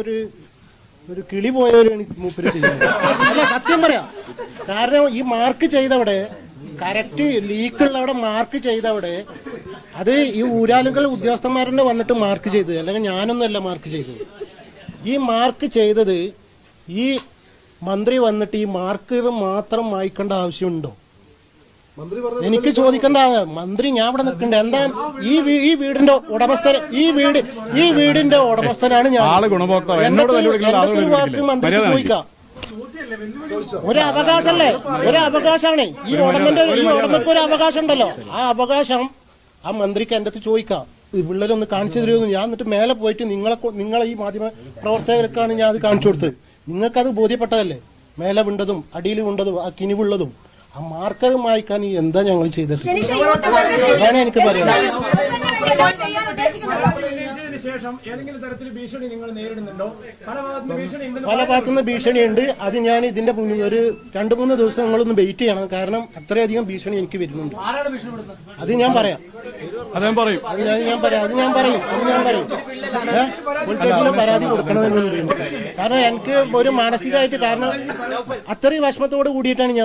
ഒരു കിളി പോയവരാണ് മൂപ്പര് ചെയ്യുന്നത്. അല്ല, സത്യം പറയാം. കാരണം ഈ മാർക്ക് ചെയ്തവിടെ കറക്റ്റ് ലീക്കുള്ളവിടെ മാർക്ക് ചെയ്തവിടെ അത് ഈ ഊരാലുകൾ ഉദ്യോഗസ്ഥന്മാരെന്നെ വന്നിട്ട് മാർക്ക് ചെയ്തത്, അല്ലെങ്കിൽ ഞാനൊന്നുമല്ല മാർക്ക് ചെയ്തത്. ഈ മാർക്ക് ചെയ്തത് ഈ മന്ത്രി വന്നിട്ട് ഈ മാർക്ക് മാത്രം വായിക്കേണ്ട ആവശ്യമുണ്ടോ? എനിക്ക് ചോദിക്കേണ്ട മന്ത്രി, ഞാൻ ഇവിടെ നിൽക്കണ്ട. എന്താ ഈ വീടിന്റെ ഉടമസ്ഥൻ, ഈ വീടിന്റെ ഉടമസ്ഥനാണ് ഞാൻ. എന്തൊക്കെ വാക്ക് മന്ത്രിക്ക് ചോദിക്കാം? ഒരു അവകാശമല്ലേ, ഒരു അവകാശമാണ് ഈ ഉടമയ്ക്ക് ഒരു അവകാശം ഉണ്ടല്ലോ. ആ അവകാശം ആ മന്ത്രിക്ക് എന്റെ അടുത്ത് ചോദിക്കാം. വിള്ളലൊന്ന് കാണിച്ചു തരുമെന്ന്. ഞാൻ എന്നിട്ട് മേലെ പോയിട്ട് നിങ്ങളെ ഈ മാധ്യമ പ്രവർത്തകർക്കാണ് ഞാൻ അത് കാണിച്ചു കൊടുത്തത്. നിങ്ങൾക്കത് ബോധ്യപ്പെട്ടതല്ലേ? മേലെ വിണ്ടതും അടിയിൽ വിണ്ടതും ആ കിനിവുള്ളതും ആ മാർക്കർ വായിക്കാൻ എന്താ ഞങ്ങൾ ചെയ്തത്? അതാണ് എനിക്ക് പറയാം. പല ഭാഗത്തുനിന്ന് ഭീഷണിയുണ്ട്. അത് ഞാൻ ഇതിന്റെ ഒരു 2-3 ദിവസം നിങ്ങളൊന്ന് വെയിറ്റ് ചെയ്യണം. കാരണം അത്രയധികം ഭീഷണി എനിക്ക് വരുന്നുണ്ട്. അത് ഞാൻ പറയാം. പോലീസ് പരാതി കൊടുക്കണമെന്നുണ്ട്. കാരണം എനിക്ക് ഒരു മാനസികമായിട്ട്, കാരണം അത്രയും വിഷമത്തോട് കൂടിയിട്ടാണ് ഞാൻ